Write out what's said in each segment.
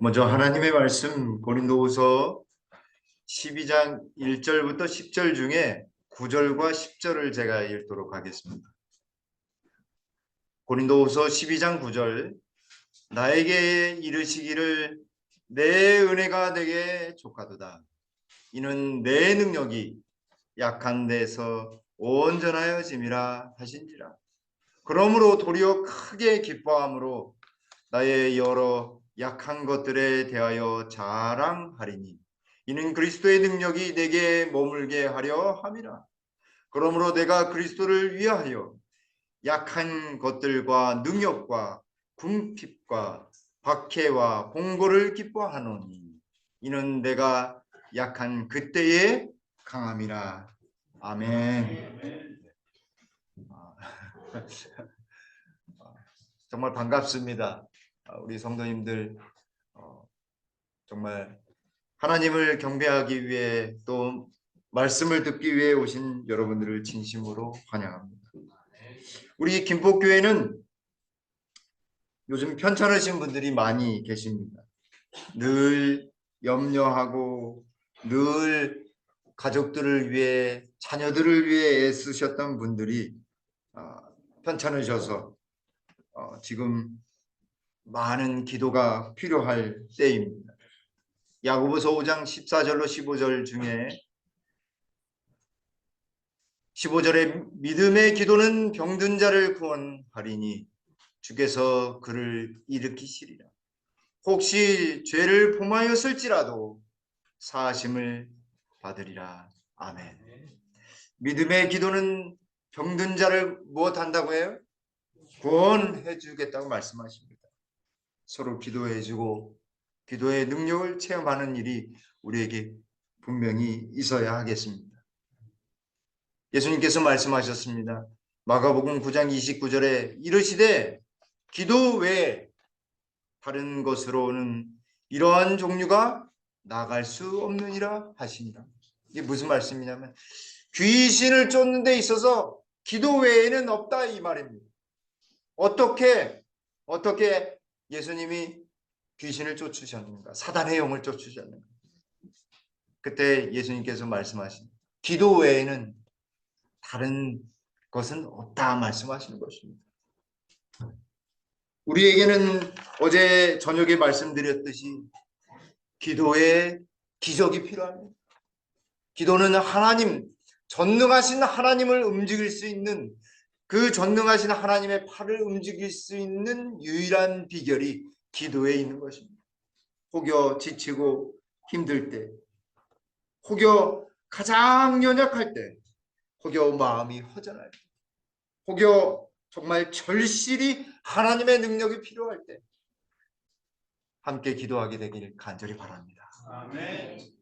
먼저 하나님의 말씀 고린도후서 12장 1절부터 10절 중에 9절과 10절을 제가 읽도록 하겠습니다. 고린도후서 12장 9절, 나에게 이르시기를 내 은혜가 내게 족하도다. 이는 내 능력이 약한 데서 온전하여짐이라 하신지라. 그러므로 도리어 크게 기뻐함으로 나의 여러 약한 것들에 대하여 자랑하리니 이는 그리스도의 능력이 내게 머물게 하려 함이라. 그러므로 내가 그리스도를 위하여 약한 것들과 능력과 궁핍과 박해와 공고를 기뻐하노니 이는 내가 약한 그때의 강함이라. 아멘. 정말 반갑습니다. 우리 성도님들 정말 하나님을 경배하기 위해 또 말씀을 듣기 위해 오신 여러분들을 진심으로 환영합니다. 우리 김포교회는 요즘 편찮으신 분들이 많이 계십니다. 늘 염려하고 늘 가족들을 위해 자녀들을 위해 애쓰셨던 분들이 편찮으셔서 지금 많은 기도가 필요할 때입니다. 야고보서 5장 14절로 15절 중에 15절에 믿음의 기도는 병든 자를 구원하리니 주께서 그를 일으키시리라. 혹시 죄를 범하였을지라도 사하심을 받으리라. 아멘. 믿음의 기도는 병든 자를 무엇한다고 해요? 구원해 주겠다고 말씀하십니다. 서로 기도해 주고 기도의 능력을 체험하는 일이 우리에게 분명히 있어야 하겠습니다. 예수님께서 말씀하셨습니다. 마가복음 9장 29절에 이르시되 기도 외에 다른 것으로는 이러한 종류가 나갈 수 없느니라 하시니라. 이게 무슨 말씀이냐면 귀신을 쫓는 데 있어서 기도 외에는 없다 이 말입니다. 어떻게 예수님이 귀신을 쫓으셨는가? 사단의 영을 쫓으셨는가? 그때 예수님께서 말씀하신 기도 외에는 다른 것은 없다 말씀하시는 것입니다. 우리에게는 어제 저녁에 말씀드렸듯이 기도에 기적이 필요합니다. 기도는 하나님, 전능하신 하나님을 움직일 수 있는 그 전능하신 하나님의 팔을 움직일 수 있는 유일한 비결이 기도에 있는 것입니다. 혹여 지치고 힘들 때, 혹여 가장 연약할 때, 혹여 마음이 허전할 때, 혹여 정말 절실히 하나님의 능력이 필요할 때 함께 기도하게 되길 간절히 바랍니다. 아멘.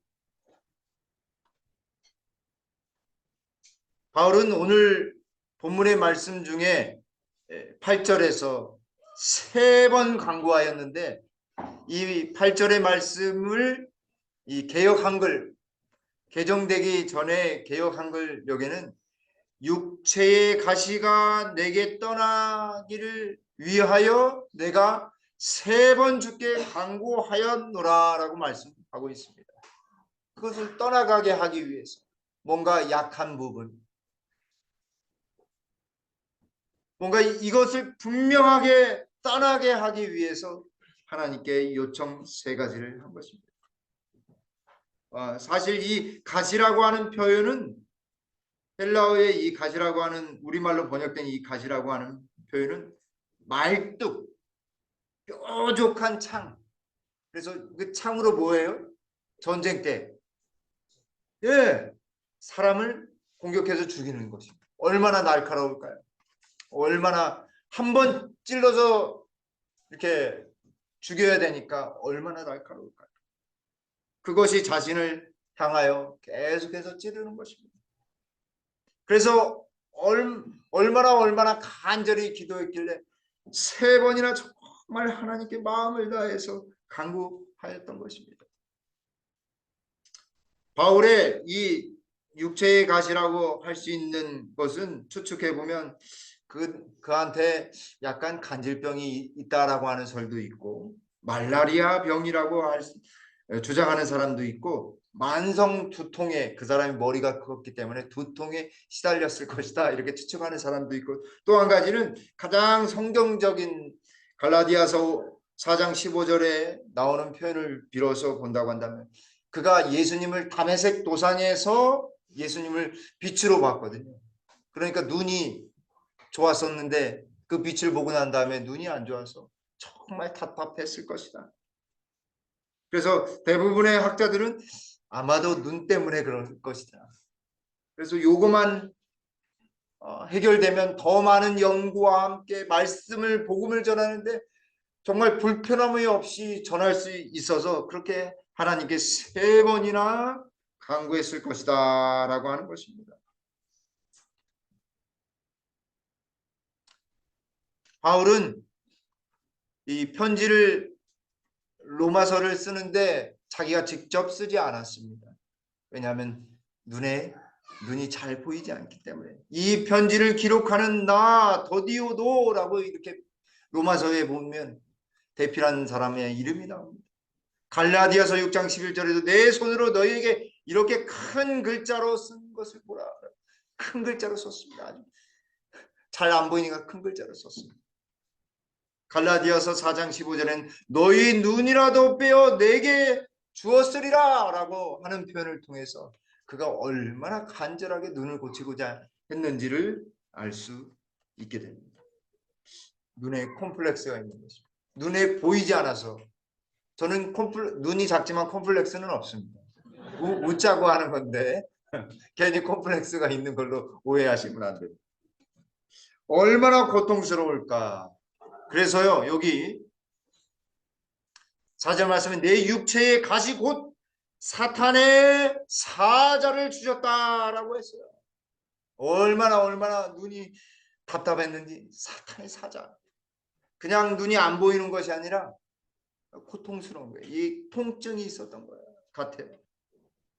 바울은 오늘 본문의 말씀 중에 8절에서 3번 강조하였는데 이 8절의 말씀을 이 개역 한글 개정되기 전에 개역 한글역에는 육체의 가시가 내게 떠나기를 위하여 내가 3번 주께 간구하였노라 라고 말씀하고 있습니다. 그것을 떠나가게 하기 위해서 뭔가 약한 부분, 뭔가 이것을 분명하게 떠나게 하기 위해서 하나님께 요청 3가지를 한 것입니다. 사실 이 가시라고 하는 표현은 헬라어의 이 가시라고 하는 우리말로 번역된 이 가시라고 하는 표현은 말뚝, 뾰족한 창. 그래서 그 창으로 뭐예요? 전쟁 때 사람을 공격해서 죽이는 것입니다. 얼마나 날카로울까요? 얼마나 한 번 찔러서 이렇게 죽여야 되니까 얼마나 날카로울까요? 그것이 자신을 향하여 계속해서 찌르는 것입니다. 그래서 얼마나 간절히 기도했길래 3번이나 정말 하나님께 마음을 다해서 간구하였던 것입니다. 바울의 이 육체의 가시라고 할 수 있는 것은 추측해 보면 그한테 약간 간질병이 있다라고 하는 설도 있고 말라리아 병이라고 주장하는 사람도 있고, 만성 두통에, 그 사람이 머리가 컸기 때문에 두통에 시달렸을 것이다 이렇게 추측하는 사람도 있고, 또 한 가지는 가장 성경적인 갈라디아서 4장 15절에 나오는 표현을 빌어서 본다고 한다면, 그가 예수님을 다메섹 도상에서 예수님을 빛으로 봤거든요. 그러니까 눈이 좋았었는데 그 빛을 보고 난 다음에 눈이 안 좋아서 정말 답답했을 것이다. 그래서 대부분의 학자들은 아마도 눈 때문에 그럴 것이다. 그래서 요거만 해결되면 더 많은 연구와 함께 말씀을, 복음을 전하는데 정말 불편함이 없이 전할 수 있어서 그렇게 하나님께 3번이나 간구했을 것이다 라고 하는 것입니다. 바울은 이 편지를, 로마서를 쓰는데 자기가 직접 쓰지 않았습니다. 왜냐하면 눈이 잘 보이지 않기 때문에. 이 편지를 기록하는 나 더디오도라고 이렇게 로마서에 보면 대필한 사람의 이름이 나옵니다. 갈라디아서 6장 11절에도 내 손으로 너희에게 이렇게 큰 글자로 쓴 것을 보라. 큰 글자로 썼습니다. 잘 안 보이니까 큰 글자로 썼습니다. 갈라디아서 4장 15절엔 너희 눈이라도 빼어 내게 주었으리라 라고 하는 표현을 통해서 그가 얼마나 간절하게 눈을 고치고자 했는지를 알 수 있게 됩니다. 눈에 콤플렉스가 있는 것입니다. 눈에 보이지 않아서. 저는 눈이 작지만 콤플렉스는 없습니다. 웃자고 하는 건데 괜히 콤플렉스가 있는 걸로 오해하시면 안 됩니다. 얼마나 고통스러울까. 그래서요, 여기 4절 말씀에 내 육체의 가시 곧 사탄의 사자를 주셨다라고 했어요. 얼마나 눈이 답답했는지. 사탄의 사자. 그냥 눈이 안 보이는 것이 아니라 고통스러운 거예요. 이 통증이 있었던 거예요. 같아요.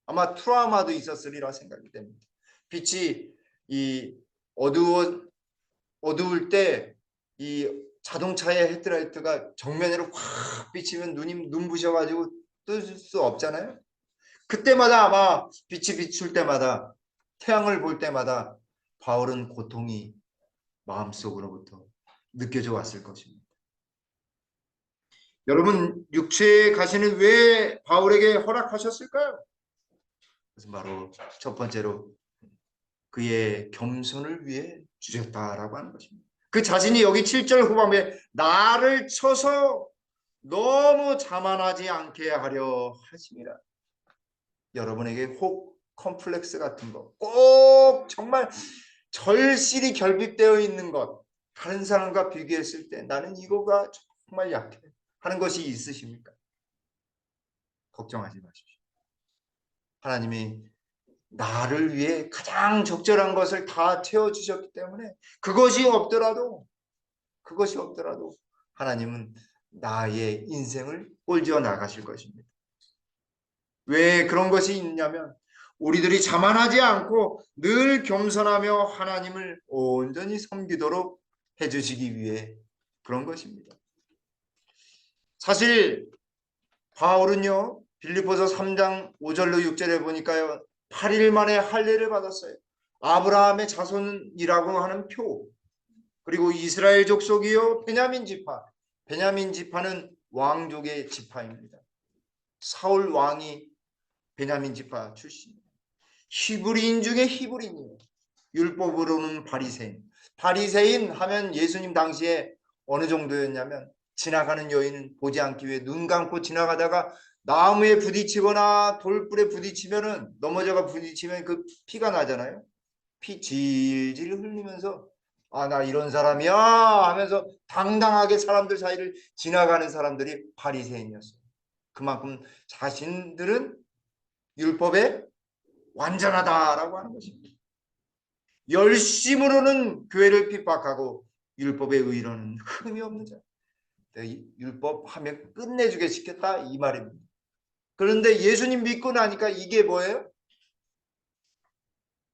아마 트라우마도 있었으리라 생각이 됩니다. 빛이 이 어두울 때 이 자동차의 헤드라이트가 정면으로 확 비치면 눈부셔가지고 뜰 수 없잖아요. 그때마다 아마 빛이 비출 때마다, 태양을 볼 때마다 바울은 고통이 마음속으로부터 느껴져 왔을 것입니다. 여러분, 육체의 가시는 왜 바울에게 허락하셨을까요? 그것은 바로 첫 번째로 그의 겸손을 위해 주셨다라고 하는 것입니다. 그 자신이 여기 7절 후반부에 나를 쳐서 너무 자만하지 않게 하려 하심이라. 여러분에게 혹 컴플렉스 같은 거, 꼭 정말 절실히 결핍되어 있는 것, 다른 사람과 비교했을 때 나는 이거가 정말 약해 하는 것이 있으십니까? 걱정하지 마십시오. 하나님이 나를 위해 가장 적절한 것을 다 채워주셨기 때문에 그것이 없더라도 하나님은 나의 인생을 꼴지어 나가실 것입니다. 왜 그런 것이 있냐면 우리들이 자만하지 않고 늘 겸손하며 하나님을 온전히 섬기도록 해주시기 위해 그런 것입니다. 사실 바울은요, 빌립보서 3장 5절로 6절에 보니까요, 8일 만에 할례를 받았어요. 아브라함의 자손이라고 하는 표, 그리고 이스라엘 족속이요, 베냐민 지파. 베냐민 지파는 왕족의 지파입니다. 사울 왕이 베냐민 지파 출신입니다. 히브리인 중에 히브리인이에요. 율법으로는 바리새인. 바리새인 하면 예수님 당시에 어느 정도였냐면 지나가는 여인은 보지 않기 위해 눈 감고 지나가다가 나무에 부딪히거나 돌불에 부딪히면은 넘어져가 부딪히면 그 피가 나잖아요. 피 질질 흘리면서 아, 나 이런 사람이야 하면서 당당하게 사람들 사이를 지나가는 사람들이 바리새인이었어요. 그만큼 자신들은 율법에 완전하다라고 하는 것입니다. 열심으로는 교회를 핍박하고 율법의 의로는 흠이 없는 자. 율법 하면 끝내주게 시켰다 이 말입니다. 그런데 예수님 믿고 나니까 이게 뭐예요?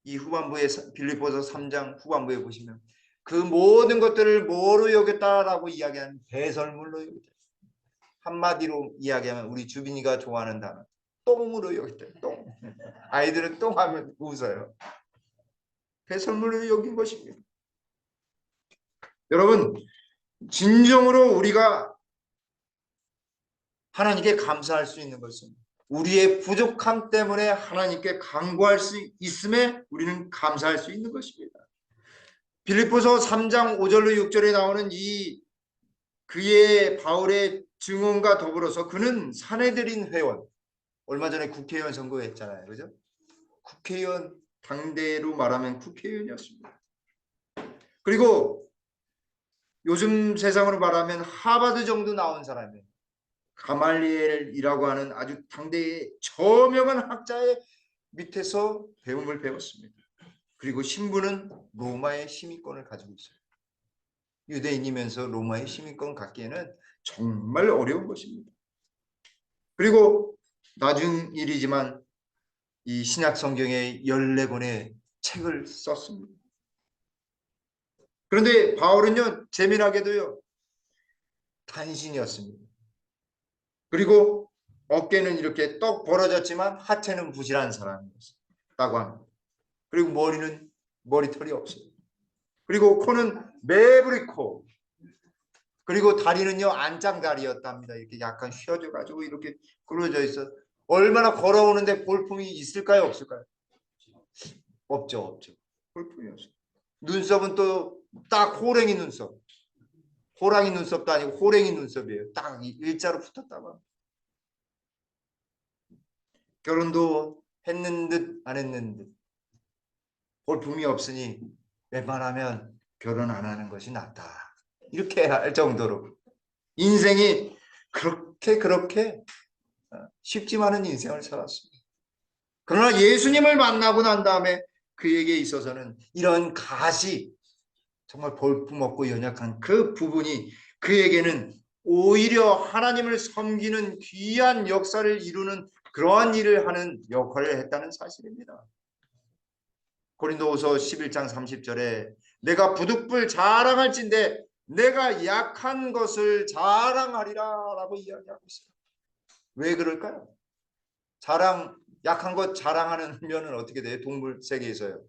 이 후반부에 빌립보서 3장 후반부에 보시면 그 모든 것들을 뭐로 여겼다라고 이야기하는 배설물로 여겼다. 한마디로 이야기하면 우리 주빈이가 좋아하는 단어 똥으로 여겼대요. 똥. 아이들은 똥하면 웃어요. 배설물로 여긴 것입니다. 여러분, 진정으로 우리가 하나님께 감사할 수 있는 것은 우리의 부족함 때문에 하나님께 간구할 수 있음에 우리는 감사할 수 있는 것입니다. 빌립보서 3장 5절로 6절에 나오는 이 그의 바울의 증언과 더불어서 그는 사내들인 회원, 얼마 전에 국회의원 선거했잖아요. 그죠? 국회의원, 당대로 말하면 국회의원이었습니다. 그리고 요즘 세상으로 말하면 하버드 정도 나온 사람이에요. 가말리엘이라고 하는 아주 당대의 저명한 학자의 밑에서 배움을 배웠습니다. 그리고 신부는 로마의 시민권을 가지고 있어요. 유대인이면서 로마의 시민권 갖기에는 정말 어려운 것입니다. 그리고 나중 일이지만 이 신약 성경의 14권의 책을 썼습니다. 그런데 바울은요, 재미나게도요, 단신이었습니다. 그리고 어깨는 이렇게 떡 벌어졌지만 하체는 부실한 사람이었다고 합니다. 그리고 머리는 머리털이 없어요. 그리고 코는 매부리코. 그리고 다리는요, 안짱다리였답니다. 이렇게 약간 휘어져가지고 이렇게 굴러져 있어. 얼마나 걸어오는데 볼품이 있을까요, 없을까요? 없죠, 없죠. 볼품이 없어요. 눈썹은 또 딱 호랭이 눈썹. 호랑이 눈썹도 아니고 호랭이 눈썹이에요. 딱 일자로 붙었다고 합니다. 결혼도 했는 듯 안 했는 듯. 볼품이 없으니 웬만하면 결혼 안 하는 것이 낫다. 이렇게 할 정도로 인생이 그렇게 쉽지만은 인생을 살았습니다. 그러나 예수님을 만나고 난 다음에 그에게 있어서는 이런 가시, 정말 볼품없고 연약한 그 부분이 그에게는 오히려 하나님을 섬기는 귀한 역사를 이루는 그러한 일을 하는 역할을 했다는 사실입니다. 고린도후서 11장 30절에 내가 부득불 자랑할진대 내가 약한 것을 자랑하리라 라고 이야기하고 있어요. 왜 그럴까요? 약한 것 자랑하는 면은 어떻게 돼요? 동물 세계에서요.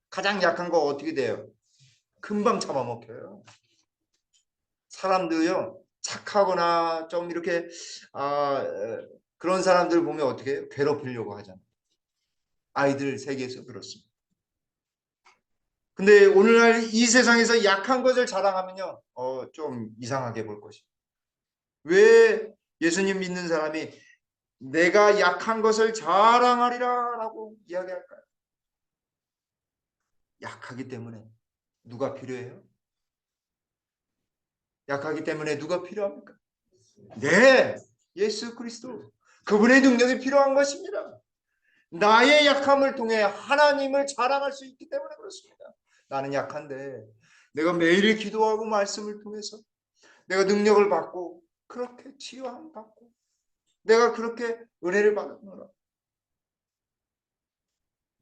가장 약한 거 어떻게 돼요? 금방 잡아먹혀요. 사람들요, 착하거나 좀 이렇게 그런 사람들 보면 어떻게 해요? 괴롭히려고 하잖아요. 아이들 세계에서 그렇습니다. 근데 오늘날 이 세상에서 약한 것을 자랑하면요, 좀 이상하게 볼 것입니다. 왜 예수님 믿는 사람이 내가 약한 것을 자랑하리라 라고 이야기할까요? 약하기 때문에 누가 필요해요? 약하기 때문에 누가 필요합니까? 네, 예수 그리스도. 그분의 능력이 필요한 것입니다. 나의 약함을 통해 하나님을 자랑할 수 있기 때문에 그렇습니다. 나는 약한데 내가 매일 기도하고 말씀을 통해서 내가 능력을 받고 그렇게 치유함 받고 내가 그렇게 은혜를 받았노라.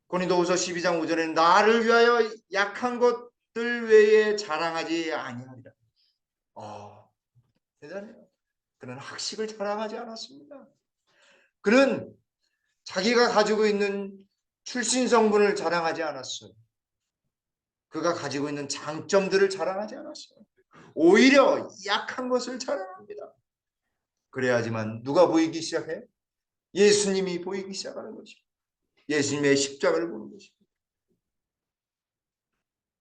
고린도후서 12장 5절에는 나를 위하여 약한 것들 외에 자랑하지 아니하리라. 대단해요. 그는 학식을 자랑하지 않았습니다. 그는 자기가 가지고 있는 출신 성분을 자랑하지 않았어요. 그가 가지고 있는 장점들을 자랑하지 않았어요. 오히려 약한 것을 자랑합니다. 그래야지만 누가 보이기 시작해? 예수님이 보이기 시작하는 것입니다. 예수님의 십자가를 보는 것입니다.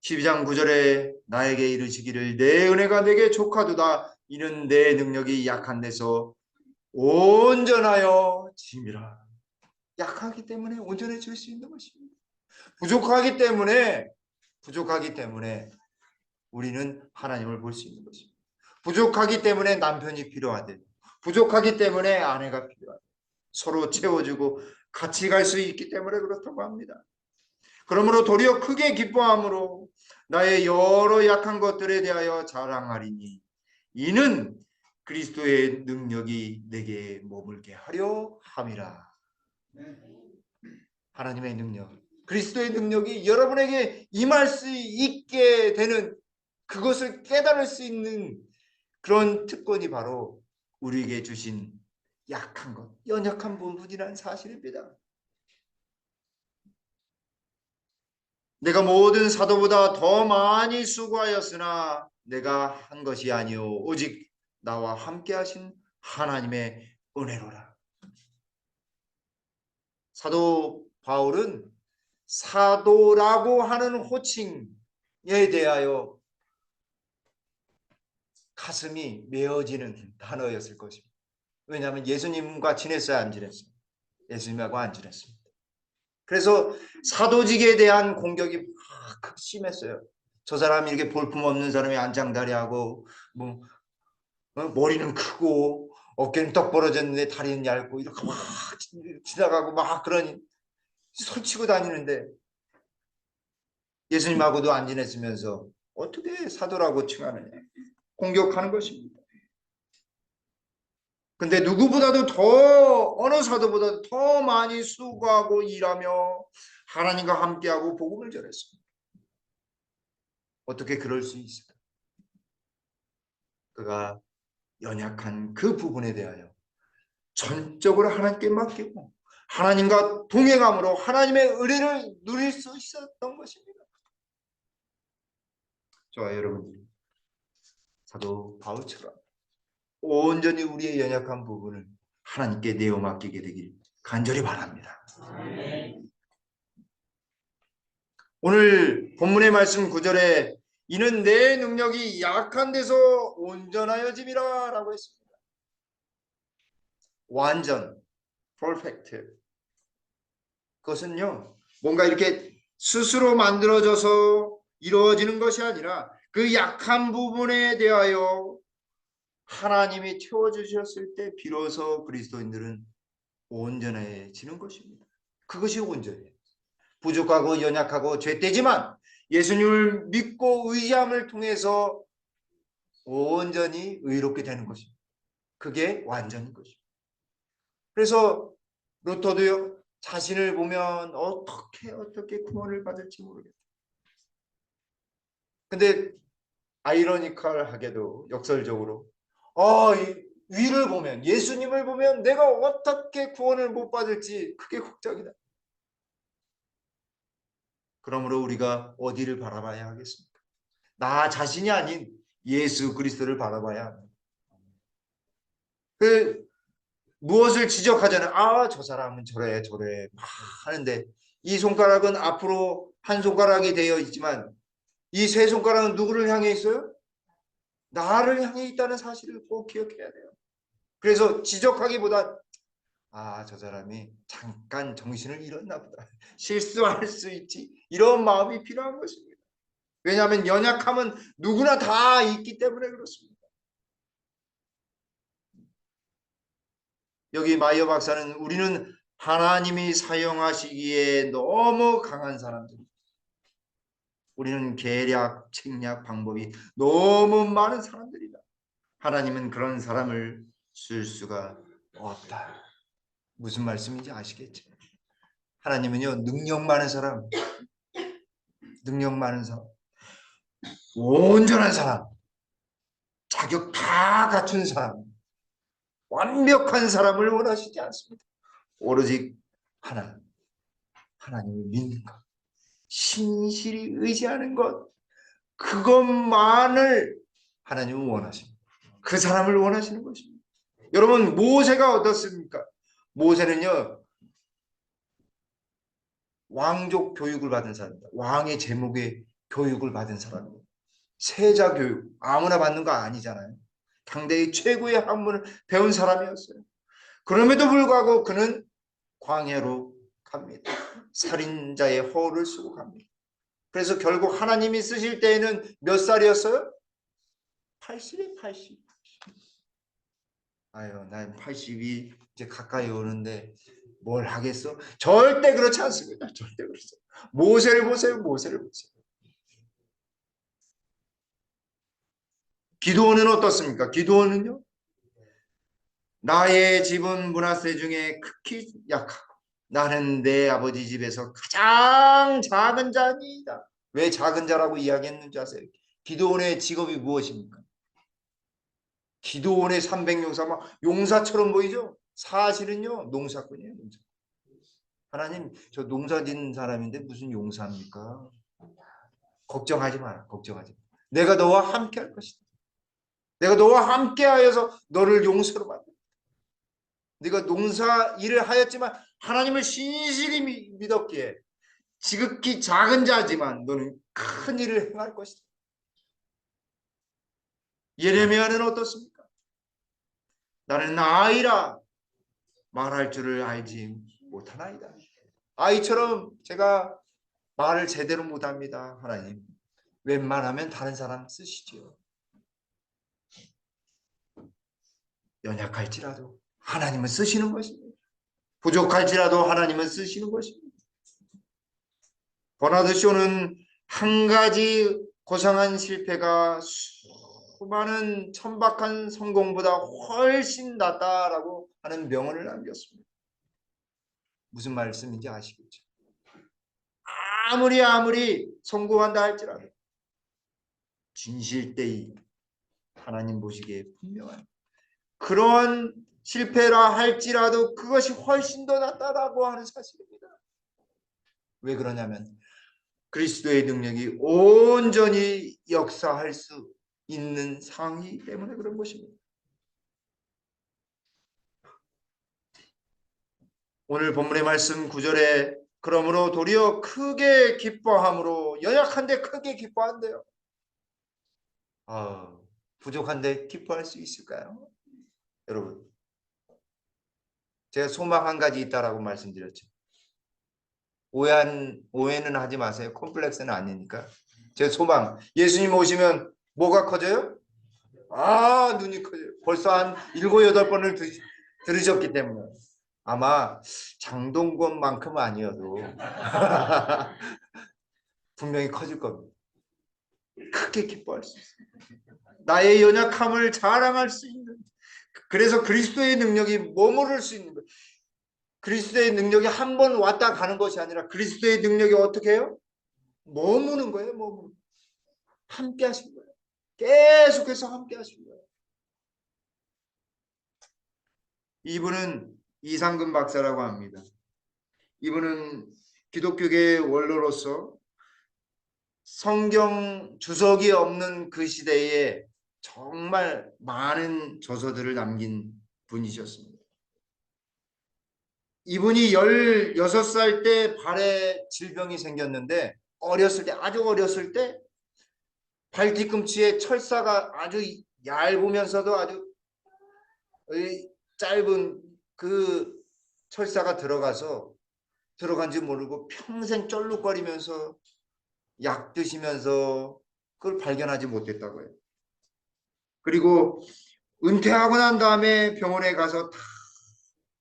12장 9절에 나에게 이르시기를 내 은혜가 내게 족하도다. 이는 내 능력이 약한 데서 온전하여 짐이라. 약하기 때문에 온전해질 수 있는 것입니다. 부족하기 때문에 우리는 하나님을 볼 수 있는 것입니다. 부족하기 때문에 남편이 필요하대. 부족하기 때문에 아내가 필요하대. 서로 채워주고 같이 갈 수 있기 때문에 그렇다고 합니다. 그러므로 도리어 크게 기뻐함으로 나의 여러 약한 것들에 대하여 자랑하리니 이는 그리스도의 능력이 내게 머물게 하려 함이라. 하나님의 능력, 그리스도의 능력이 여러분에게 임할 수 있게 되는 그것을 깨달을 수 있는 그런 특권이 바로 우리에게 주신 약한 것, 연약한 부분이라는 사실입니다. 내가 모든 사도보다 더 많이 수고하였으나 내가 한 것이 아니요 오직 나와 함께 하신 하나님의 은혜로라. 사도 바울은 사도라고 하는 호칭에 대하여 가슴이 메어지는 단어였을 것입니다. 왜냐하면 예수님과 지냈어야 안 지냈어요? 예수님하고 안 지냈습니다. 그래서 사도직에 대한 공격이 막 심했어요. 저 사람이 이렇게 볼품없는 사람이 안장다리하고 뭐 머리는 크고 어깨는 떡 벌어졌는데 다리는 얇고 이렇게 막 지나가고 막 그러니 설치고 다니는데 예수님하고도 안 지냈으면서 어떻게 사도라고 칭하느냐, 공격하는 것입니다. 근데 누구보다도 더, 어느 사도보다도 더 많이 수고하고 일하며 하나님과 함께하고 복음을 전했습니다. 어떻게 그럴 수 있을까? 그가 연약한 그 부분에 대하여 전적으로 하나님께 맡기고 하나님과 동행함으로 하나님의 은혜를 누릴 수 있었던 것입니다. 저와 여러분들, 사도 바울처럼 온전히 우리의 연약한 부분을 하나님께 내어 맡기게 되길 간절히 바랍니다. 오늘 본문의 말씀 9절에 이는 내 능력이 약한 데서 온전하여짐이라 라고 했습니다. 완전, perfect. 그것은요, 뭔가 이렇게 스스로 만들어져서 이루어지는 것이 아니라 그 약한 부분에 대하여 하나님이 채워주셨을 때 비로소 그리스도인들은 온전해지는 것입니다. 그것이 온전해요. 부족하고 연약하고 죄되지만 예수님을 믿고 의지함을 통해서 온전히 의롭게 되는 것입니다. 그게 완전인 것입니다. 그래서 루터도요, 자신을 보면 어떻게 구원을 받을지 모르겠다. 근데 아이러니컬하게도 역설적으로 위를 보면, 예수님을 보면 내가 어떻게 구원을 못 받을지 그게 걱정이다. 그러므로 우리가 어디를 바라봐야 하겠습니까? 나 자신이 아닌 예수 그리스도를 바라봐야 합니다. 무엇을 지적하잖아요. 저 사람은 저래 막 하는데 이 손가락은 앞으로 한 손가락이 되어 있지만 이 세 손가락은 누구를 향해 있어요? 나를 향해 있다는 사실을 꼭 기억해야 돼요. 그래서 지적하기보다 저 사람이 잠깐 정신을 잃었나 보다. 실수할 수 있지. 이런 마음이 필요한 것입니다. 왜냐하면 연약함은 누구나 다 있기 때문에 그렇습니다. 여기 마이어 박사는 우리는 하나님이 사용하시기에 너무 강한 사람들입니다. 우리는 계략, 책략, 방법이 너무 많은 사람들이다. 하나님은 그런 사람을 쓸 수가 없다. 무슨 말씀인지 아시겠죠? 하나님은요, 능력 많은 사람, 온전한 사람, 자격 다 갖춘 사람, 완벽한 사람을 원하시지 않습니다. 오로지 하나님을 믿는 것, 신실히 의지하는 것, 그것만을 하나님은 원하십니다. 그 사람을 원하시는 것입니다. 여러분, 모세가 어떻습니까? 모세는요, 왕족 교육을 받은 사람입니다. 왕의 제목의 교육을 받은 사람입니다. 세자 교육, 아무나 받는 거 아니잖아요. 당대의 최고의 학문을 배운 사람이었어요. 그럼에도 불구하고 그는 광야로 갑니다. 살인자의 허울을 쓰고 갑니다. 그래서 결국 하나님이 쓰실 때에는 몇 살이었어요? 80에 80. 난 80이 이제 가까이 오는데 뭘 하겠어? 절대 그렇지 않습니다. 절대 그렇지. 모세를 보세요. 기드온은 어떻습니까? 기드온은요, 나의 집은 므낫세 중에 극히 약하고 나는 내 아버지 집에서 가장 작은 자니이다. 왜 작은 자라고 이야기했는지 아세요? 기드온의 직업이 무엇입니까? 기도원의 300용사 막 용사처럼 보이죠? 사실은요 농사꾼이에요. 농사. 하나님 저 농사 짓는 사람인데 무슨 용사입니까? 걱정하지 마라. 걱정하지 마. 내가 너와 함께 할 것이다. 내가 너와 함께 하여서 너를 용서로 만들. 네가 농사 일을 하였지만 하나님을 신실히 믿었기에 지극히 작은 자지만 너는 큰 일을 행할 것이다. 예레미야는 어떻습니까? 나는 아이라 말할 줄을 알지 못하나이다. 아이처럼 제가 말을 제대로 못합니다. 하나님 웬만하면 다른 사람 쓰시지요. 연약할지라도 하나님은 쓰시는 것입니다. 부족할지라도 하나님은 쓰시는 것입니다. 버나드 쇼는 한 가지 고상한 실패가 수많은 천박한 성공보다 훨씬 낫다라고 하는 명언을 남겼습니다. 무슨 말씀인지 아시겠죠? 아무리 성공한다 할지라도 진실되이 하나님 보시기에 분명한 그러한 실패라 할지라도 그것이 훨씬 더 낫다라고 하는 사실입니다. 왜 그러냐면 그리스도의 능력이 온전히 역사할 수 있는 상황이기 때문에 그런 것입니다. 오늘 본문의 말씀 9절에 그러므로 도리어 크게 기뻐함으로 연약한데 크게 기뻐한대요. 부족한데 기뻐할 수 있을까요? 여러분 제가 소망 한 가지 있다라고 말씀드렸죠. 오해는 하지 마세요. 콤플렉스는 아니니까. 제 소망 예수님 오시면 뭐가 커져요? 눈이 커져요. 벌써 한 7, 8번을 들으셨기 때문에 아마 장동건만큼은 아니어도 분명히 커질 겁니다. 크게 기뻐할 수 있어요. 나의 연약함을 자랑할 수 있는 그래서 그리스도의 능력이 머무를 수 있는 거예요. 그리스도의 능력이 한 번 왔다 가는 것이 아니라 그리스도의 능력이 어떻게 해요? 머무는 거예요. 머무는. 함께 하신 거예요. 계속해서 함께 하신 거예요. 이분은 이상근 박사라고 합니다. 이분은 기독교계의 원로로서 성경 주석이 없는 그 시대에 정말 많은 저서들을 남긴 분이셨습니다. 이분이 16살 때 발에 질병이 생겼는데 아주 어렸을 때 발 뒤꿈치에 철사가 아주 얇으면서도 아주 짧은 그 철사가 들어간지 모르고 평생 쩔룩거리면서 약 드시면서 그걸 발견하지 못했다고요. 그리고 은퇴하고 난 다음에 병원에 가서 다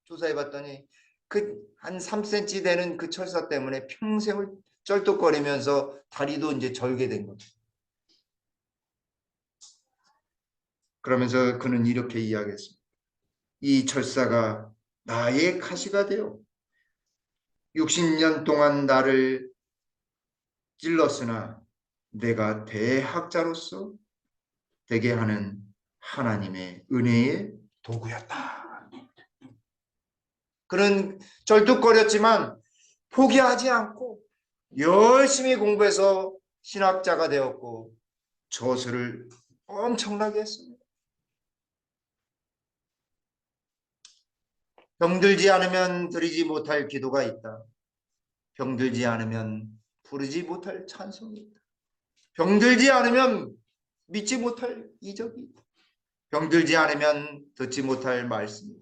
조사해 봤더니 그 한 3cm 되는 그 철사 때문에 평생을 쩔뚝거리면서 다리도 이제 절게 된 거죠. 그러면서 그는 이렇게 이야기했습니다. 이 철사가 나의 가시가 되어 60년 동안 나를 찔렀으나 내가 대학자로서 되게 하는 하나님의 은혜의 도구였다. 그는 절뚝거렸지만 포기하지 않고 열심히 공부해서 신학자가 되었고 저술을 엄청나게 했습니다. 병들지 않으면 드리지 못할 기도가 있다. 병들지 않으면 부르지 못할 찬송이 있다. 병들지 않으면 믿지 못할 이적이 있다. 병들지 않으면 듣지 못할 말씀이 있다.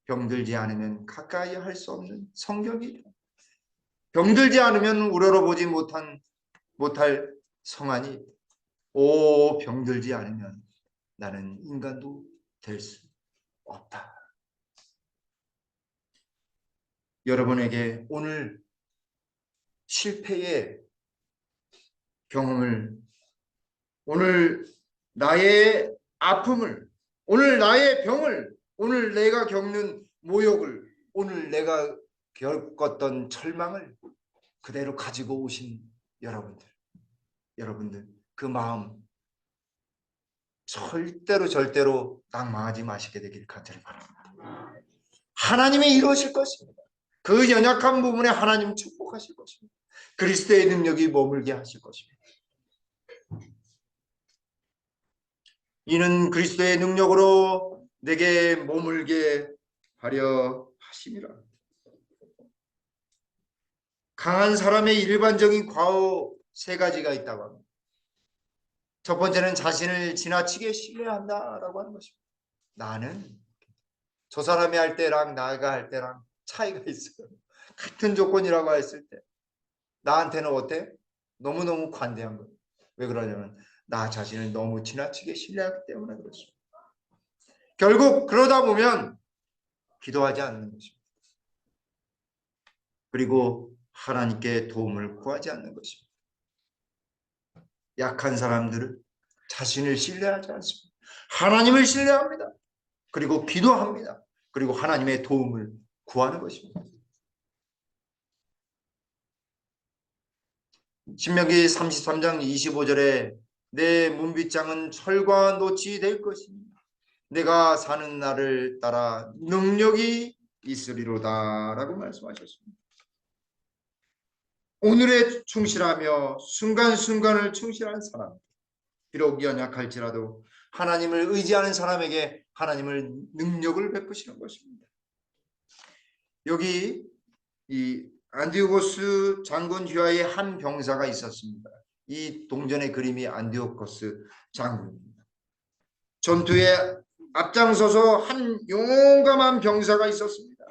병들지 않으면 가까이 할 수 없는 성경이 있다. 병들지 않으면 우러러보지 못할 성안이 있다. 오, 병들지 않으면 나는 인간도 될 수 없다. 여러분에게 오늘 실패의 경험을, 오늘 나의 아픔을, 오늘 나의 병을, 오늘 내가 겪는 모욕을, 오늘 내가 겪었던 절망을 그대로 가지고 오신 여러분들 그 마음 절대로 낭망하지 마시게 되길 간절히 바랍니다. 하나님이 이루실 것입니다. 그 연약한 부분에 하나님 축복하실 것입니다. 그리스도의 능력이 머물게 하실 것입니다. 이는 그리스도의 능력으로 내게 머물게 하려 하심이라. 강한 사람의 일반적인 과오 세 가지가 있다고 합니다. 첫 번째는 자신을 지나치게 신뢰한다라고 하는 것입니다. 나는 저 사람이 할 때랑 나가 할 때랑 차이가 있어요. 같은 조건이라고 했을 때 나한테는 어때? 너무너무 관대한 거예요. 왜 그러냐면 나 자신을 너무 지나치게 신뢰하기 때문에 그렇습니다. 결국 그러다 보면 기도하지 않는 것입니다. 그리고 하나님께 도움을 구하지 않는 것입니다. 약한 사람들은 자신을 신뢰하지 않습니다. 하나님을 신뢰합니다. 그리고 기도합니다. 그리고 하나님의 도움을 구하는 것입니다. 신명기 33장 25절에 내 문빗장은 철과 노치 될 것이니 내가 사는 날을 따라 능력이 있으리로다 라고 말씀하셨습니다. 오늘에 충실하며 순간순간을 충실한 사람, 비록 연약할지라도 하나님을 의지하는 사람에게 하나님을 능력을 베푸시는 것입니다. 여기 이 안디오코스 장군 휘하의 한 병사가 있었습니다. 이 동전의 그림이 안디오코스 장군입니다. 전투에 앞장서서 한 용감한 병사가 있었습니다.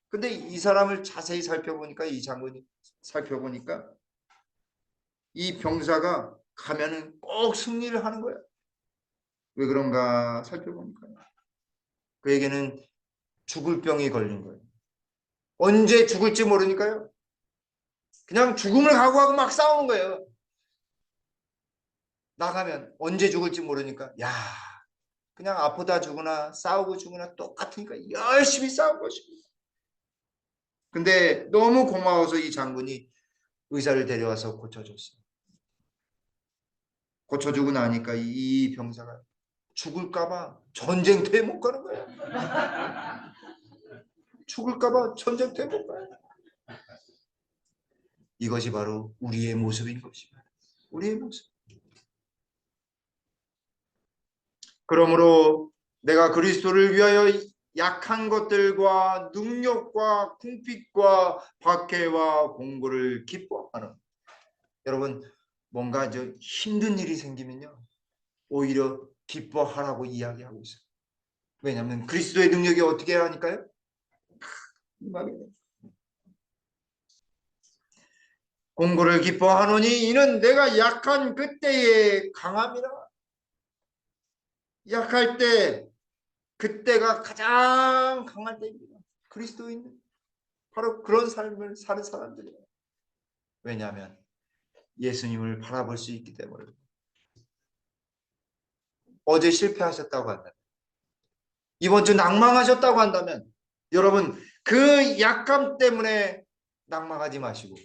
근데 이 사람을 자세히 살펴보니까 이 장군이 살펴보니까 이 병사가 가면은 꼭 승리를 하는 거야. 왜 그런가 살펴보니까 그에게는 죽을 병이 걸린 거예요. 언제 죽을지 모르니까요. 그냥 죽음을 각오하고 막 싸우는 거예요. 나가면 언제 죽을지 모르니까 야 그냥 아프다 죽으나 싸우고 죽으나 똑같으니까 열심히 싸운 것입니다. 근데 너무 고마워서 이 장군이 의사를 데려와서 고쳐줬어요. 고쳐주고 나니까 이 병사가 죽을까봐 전쟁터에 못 가는 거예요. 죽을까봐 전쟁터에 못 가요. 이것이 바로 우리의 모습인 것입니다. 우리의 모습. 그러므로 내가 그리스도를 위하여 약한 것들과 능력과 궁핍과 박해와 공고를 기뻐하는 여러분 뭔가 힘든 일이 생기면요 오히려 기뻐하라고 이야기하고 있어요. 왜냐하면 그리스도의 능력이 어떻게 하니까요? 공고를 기뻐하노니 이는 내가 약한 그때의 강함이라. 약할 때 그때가 가장 강할 때입니다. 그리스도인은 바로 그런 삶을 사는 사람들이에요. 왜냐하면 예수님을 바라볼 수 있기 때문에. 어제 실패하셨다고 한다면 이번 주 낭망하셨다고 한다면 여러분 그 약함 때문에 낭망하지 마시고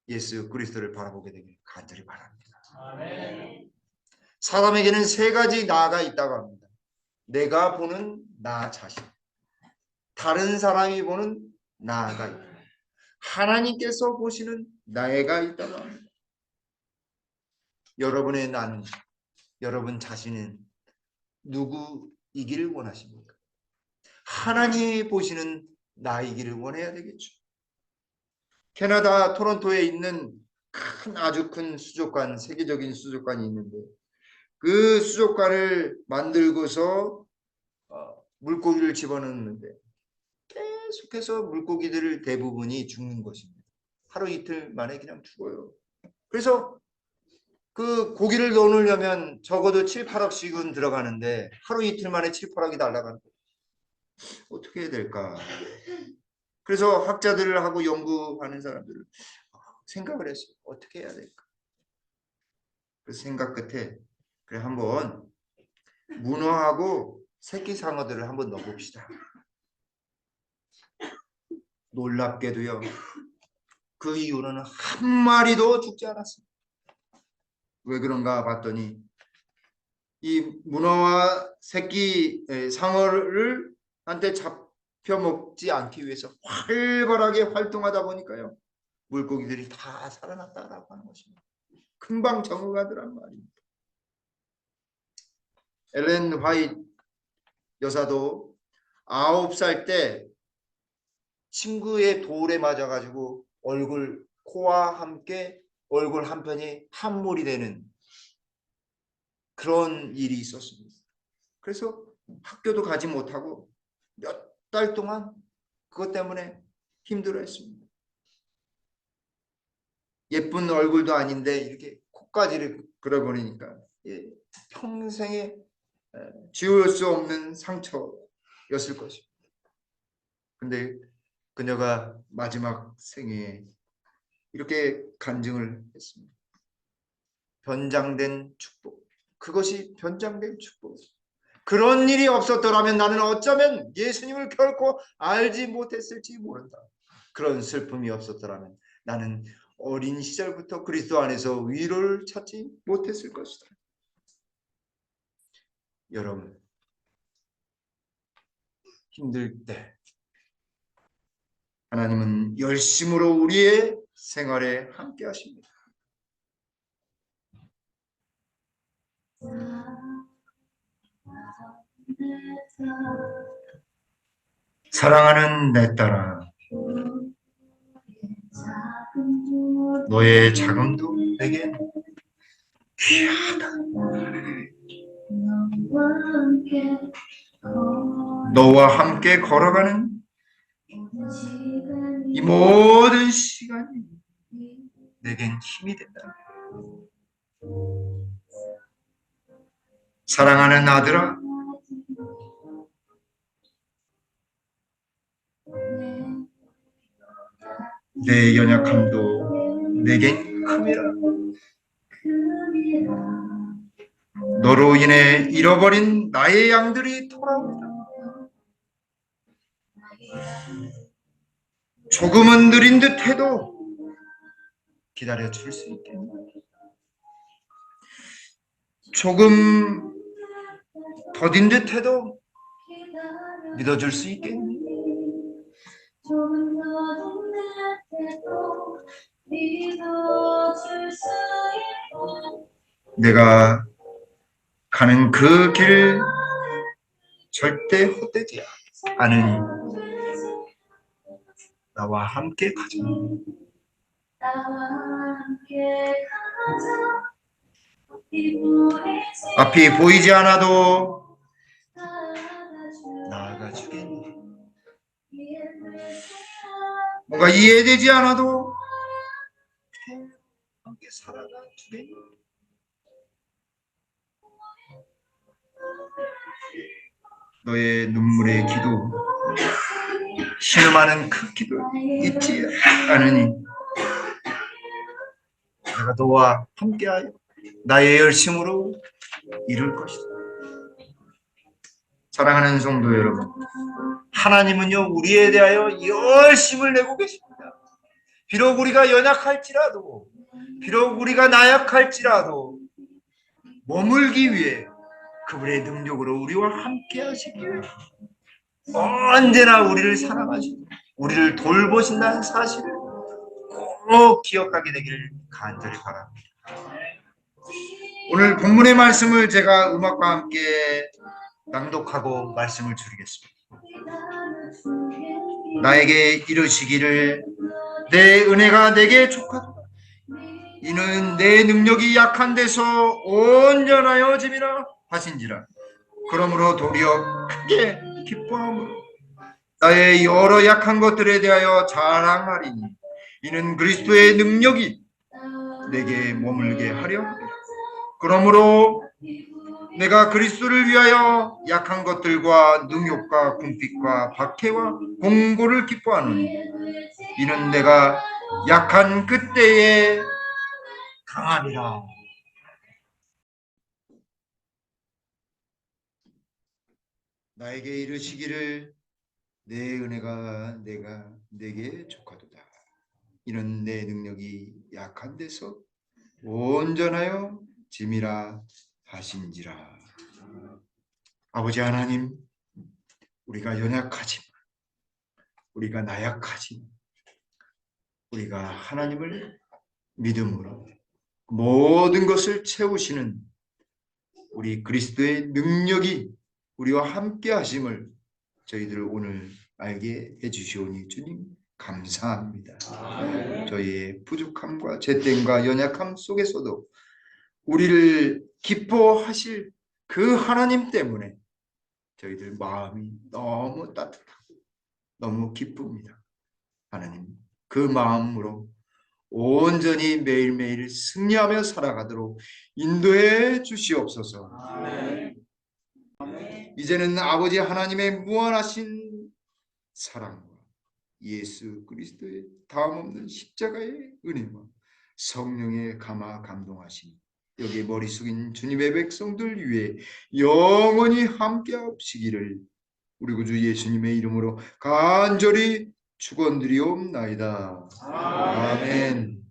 예수 그리스도를 바라보게 되길 간절히 바랍니다. 아멘. 사람에게는 세 가지 나가 있다고 합니다. 내가 보는 나 자신, 다른 사람이 보는 나가 있다. 하나님께서 보시는 나가 있다고 합니다. 여러분의 나는, 여러분 자신은 누구이기를 원하십니까? 하나님이 보시는 나이기를 원해야 되겠죠. 캐나다 토론토에 있는 아주 큰 수족관, 세계적인 수족관이 있는데 그 수족관을 만들고서 물고기를 집어넣는데 계속해서 물고기들 대부분이 죽는 것입니다. 하루 이틀 만에 그냥 죽어요. 그래서 그 고기를 넣으려면 적어도 7, 8억씩은 들어가는데 하루 이틀 만에 7, 8억이 날아가는 거예요. 어떻게 해야 될까? 그래서 학자들하고 연구하는 사람들은 생각을 했어요. 어떻게 해야 될까? 그 생각 끝에 그래 한번 문어하고 새끼 상어들을 한번 넣어봅시다. 놀랍게도요. 그 이후로는 한 마리도 죽지 않았어요. 왜 그런가 봤더니 이 문어와 새끼 상어를 한테 잡혀 먹지 않기 위해서 활발하게 활동하다 보니까요, 물고기들이 다 살아났다라고 하는 것입니다. 금방 적응하더란 말입니다. 엘렌 화이트 여사도 9살 때 친구의 돌에 맞아가지고 얼굴, 코와 함께 얼굴 한편이 함몰이 되는 그런 일이 있었습니다. 그래서 학교도 가지 못하고 몇 달 동안 그것 때문에 힘들어했습니다. 예쁜 얼굴도 아닌데 이렇게 코까지를 그려버리니까 평생에 지울 수 없는 상처였을 것입니다. 근데 그녀가 마지막 생에 이렇게 간증을 했습니다. 변장된 축복. 그것이 변장된 축복. 그런 일이 없었더라면 나는 어쩌면 예수님을 결코 알지 못했을지 모른다. 그런 슬픔이 없었더라면 나는 어린 시절부터 그리스도 안에서 위로를 찾지 못했을 것이다. 여러분, 힘들 때 하나님은 열심으로 우리의 생활에 함께 하십니다. 사랑하는 내 딸아, 너의 자금도 내겐 귀하다. 너와 함께 걸어가는 이 모든 시간이 내겐 힘이 된다. 사랑하는 아들아, 내 연약함도 내겐 큼이라. 너로 인해 잃어버린 나의 양들이 돌아오리라. 조금은 느린 듯해도 기다려 줄 수 있겠니? 조금 더딘 듯해도 믿어줄 수 있겠니? 내가 가는 그 길 절대 헛되지 않으니 나와 함께 가자. 앞이 보이지 않아도 나아가 주겠니? 뭔가 이해되지 않아도 함께 살아가 주겠니? 너의 눈물의 기도, 신음하는 그 기도 잊지 않으니 내가 너와 함께하여 나의 열심으로 이룰 것이다. 사랑하는 성도 여러분, 하나님은요 우리에 대하여 열심을 내고 계십니다. 비록 우리가 연약할지라도, 비록 우리가 나약할지라도 머물기 위해 그분의 능력으로 우리와 함께 하시기 위해 언제나 우리를 사랑하시고 우리를 돌보신다는 사실을 꼭 기억하게 되기를 간절히 바랍니다. 오늘 본문의 말씀을 제가 음악과 함께 낭독하고 말씀을 드리겠습니다. 나에게 이르시기를 내 은혜가 내게 족하도다. 이는 내 능력이 약한 데서 온전하여 짐이라 하신지라. 그러므로 도리어 크게 기뻐함으로 나의 여러 약한 것들에 대하여 자랑하리니 이는 그리스도의 능력이 내게 머물게 하려 함이라. 그러므로 내가 그리스도를 위하여 약한 것들과 능욕과 궁핍과 박해와 공고를 기뻐하노니 이는 내가 약한 그때에 강하리라. 나에게 이르시기를 내 은혜가 내게 족하도다. 이는 내 능력이 약한 데서 온전하여 짐이라 하신지라. 아버지 하나님, 우리가 연약하지만, 우리가 나약하지만, 우리가 하나님을 믿음으로 모든 것을 채우시는 우리 그리스도의 능력이 우리와 함께 하심을 저희들 오늘 알게 해주시오니 주님 감사합니다. 저희의 부족함과 죄됨과 연약함 속에서도 우리를 기뻐하실 그 하나님 때문에 저희들 마음이 너무 따뜻하고 너무 기쁩니다. 하나님, 그 마음으로 온전히 매일매일 승리하며 살아가도록 인도해 주시옵소서. 이제는 아버지 하나님의 무한하신 사랑과 예수 그리스도의 다음없는 십자가의 은혜와 성령의 감화 감동하심, 여기 머리 숙인 주님의 백성들 위해 영원히 함께하시기를 우리 구주 예수님의 이름으로 간절히 축원드리옵나이다. 아멘.